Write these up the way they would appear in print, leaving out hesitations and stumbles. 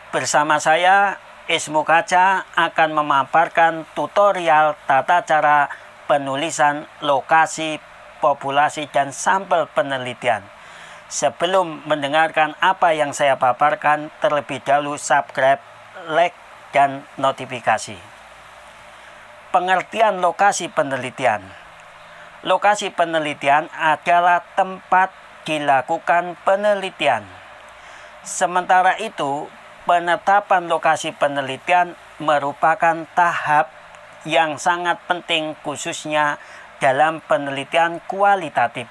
Bersama saya, Ismu Kaca, akan memaparkan tutorial tata cara penulisan lokasi, populasi, dan sampel penelitian. Sebelum mendengarkan apa yang saya paparkan, terlebih dahulu subscribe, like, dan notifikasi. Pengertian lokasi penelitian. Lokasi penelitian adalah tempat dilakukan penelitian. Sementara itu, penetapan lokasi penelitian merupakan tahap yang sangat penting khususnya dalam penelitian kualitatif.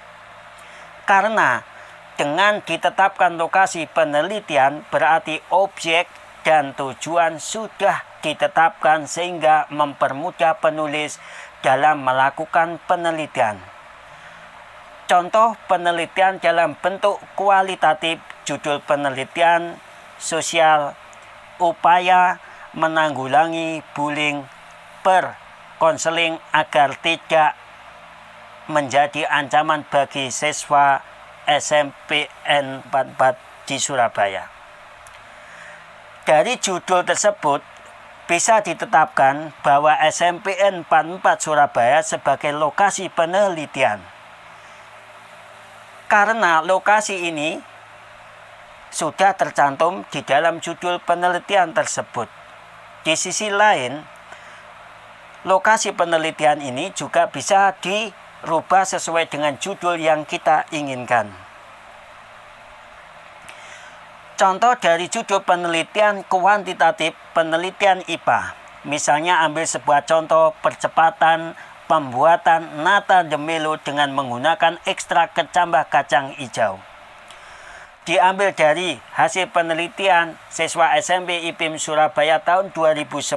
Karena dengan ditetapkan lokasi penelitian berarti objek dan tujuan sudah ditetapkan sehingga mempermudah penulis dalam melakukan penelitian. Contoh penelitian dalam bentuk kualitatif, judul penelitian sosial, upaya menanggulangi bullying per konseling agar tidak menjadi ancaman bagi siswa SMPN 44 di Surabaya. Dari judul tersebut bisa ditetapkan bahwa SMPN 44 Surabaya sebagai lokasi penelitian. Karena lokasi ini sudah tercantum di dalam judul penelitian tersebut. Di sisi lain, lokasi penelitian ini juga bisa dirubah sesuai dengan judul yang kita inginkan. Contoh dari judul penelitian kuantitatif penelitian IPA. Misalnya ambil sebuah contoh percepatan pembuatan nata de melo dengan menggunakan ekstrak kecambah kacang hijau. Diambil dari hasil penelitian siswa SMP IPIM Surabaya tahun 2010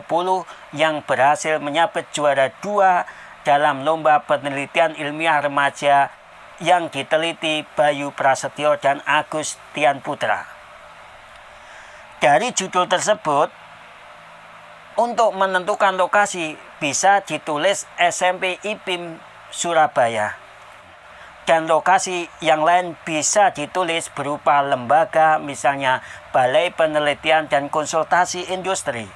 yang berhasil menyabet juara 2 dalam lomba penelitian ilmiah remaja yang diteliti Bayu Prasetyo dan Agustian Putra. Dari judul tersebut, untuk menentukan lokasi bisa ditulis SMP IPIM Surabaya. Dan lokasi yang lain bisa ditulis berupa lembaga, misalnya Balai Penelitian dan Konsultasi Industri.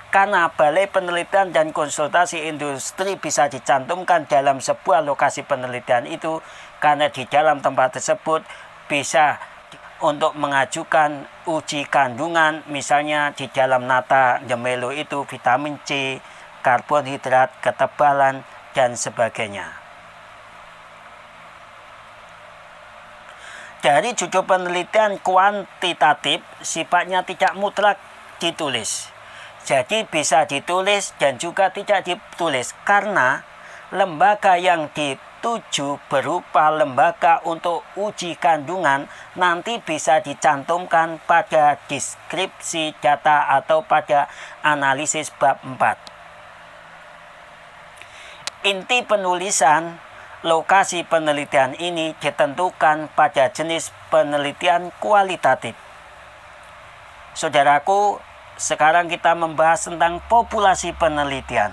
Karena Balai Penelitian dan Konsultasi Industri bisa dicantumkan dalam sebuah lokasi penelitian itu, karena di dalam tempat tersebut bisa untuk mengajukan uji kandungan, misalnya di dalam nata de melo itu vitamin C, karbohidrat, ketebalan, dan sebagainya. Dari judul penelitian kuantitatif sifatnya tidak mutlak ditulis. Jadi bisa ditulis dan juga tidak ditulis karena lembaga yang dituju berupa lembaga untuk uji kandungan nanti bisa dicantumkan pada deskripsi data atau pada analisis bab 4. Inti penulisan lokasi penelitian ini ditentukan pada jenis penelitian kualitatif. Saudaraku, sekarang kita membahas tentang populasi penelitian.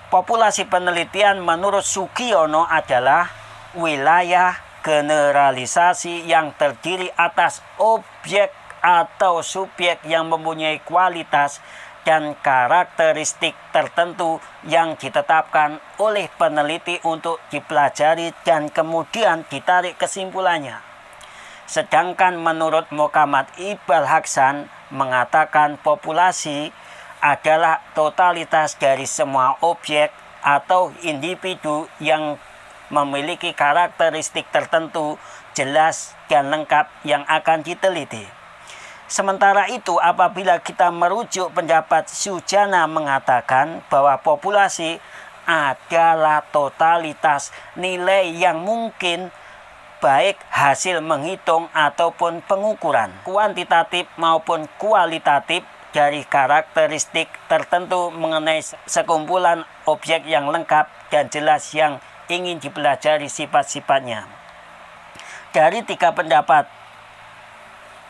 Populasi penelitian menurut Sugiono adalah wilayah generalisasi yang terdiri atas objek atau subjek yang mempunyai kualitas dan karakteristik tertentu yang ditetapkan oleh peneliti untuk dipelajari dan kemudian ditarik kesimpulannya. Sedangkan menurut Muhammad Iqbal Hasan mengatakan populasi adalah totalitas dari semua objek atau individu yang memiliki karakteristik tertentu jelas dan lengkap yang akan diteliti. Sementara itu, apabila kita merujuk pendapat Sujana mengatakan bahwa populasi adalah totalitas nilai yang mungkin baik hasil menghitung ataupun pengukuran kuantitatif maupun kualitatif dari karakteristik tertentu mengenai sekumpulan objek yang lengkap dan jelas yang ingin dipelajari sifat-sifatnya. Dari tiga pendapat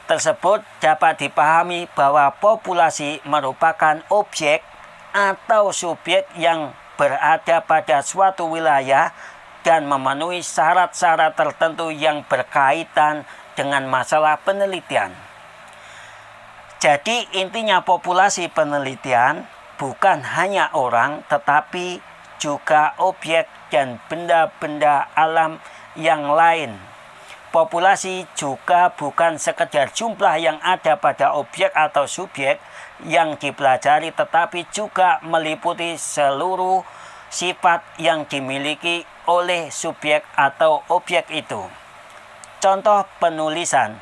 tersebut dapat dipahami bahwa populasi merupakan objek atau subjek yang berada pada suatu wilayah dan memenuhi syarat-syarat tertentu yang berkaitan dengan masalah penelitian. Jadi intinya populasi penelitian bukan hanya orang, tetapi juga objek dan benda-benda alam yang lain. Populasi juga bukan sekedar jumlah yang ada pada objek atau subjek yang dipelajari, tetapi juga meliputi seluruh sifat yang dimiliki oleh subjek atau objek itu. Contoh penulisan.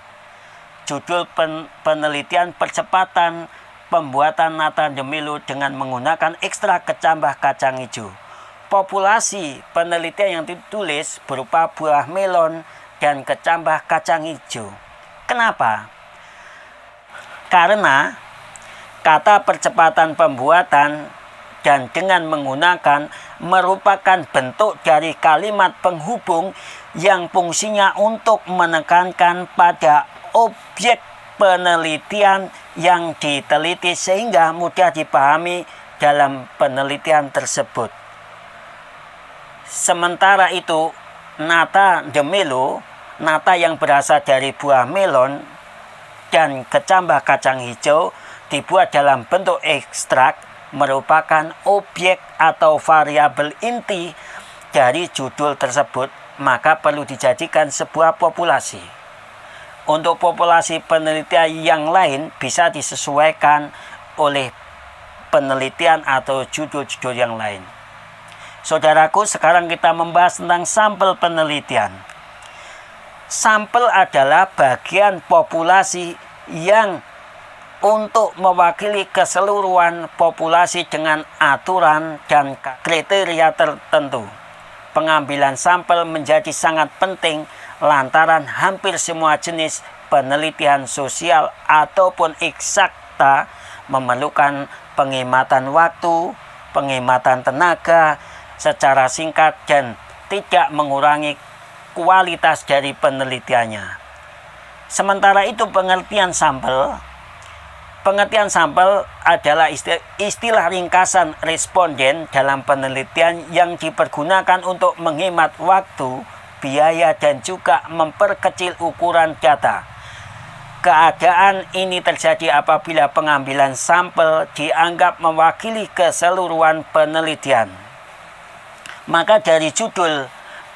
Judul penelitian percepatan pembuatan nata de Melo dengan menggunakan ekstrak kecambah kacang hijau. Populasi penelitian yang ditulis berupa buah melon dan kecambah kacang hijau. Kenapa? Karena kata percepatan pembuatan dan dengan menggunakan merupakan bentuk dari kalimat penghubung yang fungsinya untuk menekankan pada objek penelitian yang diteliti sehingga mudah dipahami dalam penelitian tersebut. Sementara itu, nata de Melo, nata yang berasal dari buah melon dan kecambah kacang hijau dibuat dalam bentuk ekstrak, merupakan objek atau variabel inti dari judul tersebut, maka perlu dijadikan sebuah populasi. Untuk populasi penelitian yang lain bisa disesuaikan oleh penelitian atau judul-judul yang lain. Saudaraku, sekarang kita membahas tentang sampel penelitian. Sampel adalah bagian populasi yang untuk mewakili keseluruhan populasi dengan aturan dan kriteria tertentu. Pengambilan sampel menjadi sangat penting lantaran hampir semua jenis penelitian sosial ataupun eksakta memerlukan penghematan waktu, penghematan tenaga secara singkat dan tidak mengurangi kualitas dari penelitiannya. Sementara itu pengertian sampel adalah istilah ringkasan responden dalam penelitian yang dipergunakan untuk menghemat waktu, biaya, dan juga memperkecil ukuran data. Keadaan ini terjadi apabila pengambilan sampel dianggap mewakili keseluruhan penelitian. Maka dari judul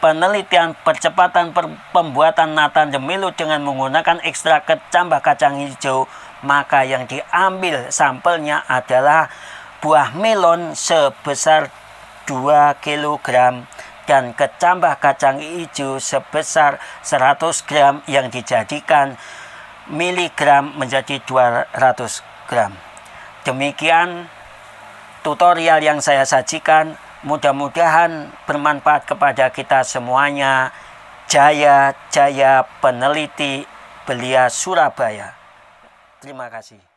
penelitian percepatan pembuatan nata de Melo dengan menggunakan ekstrak kecambah kacang hijau, maka yang diambil sampelnya adalah buah melon sebesar 2 kg dan kecambah kacang hijau sebesar 100 gram yang dijadikan miligram menjadi 200 gram. Demikian tutorial yang saya sajikan. Mudah-mudahan bermanfaat kepada kita semuanya. Jaya, jaya peneliti belia Surabaya. Terima kasih.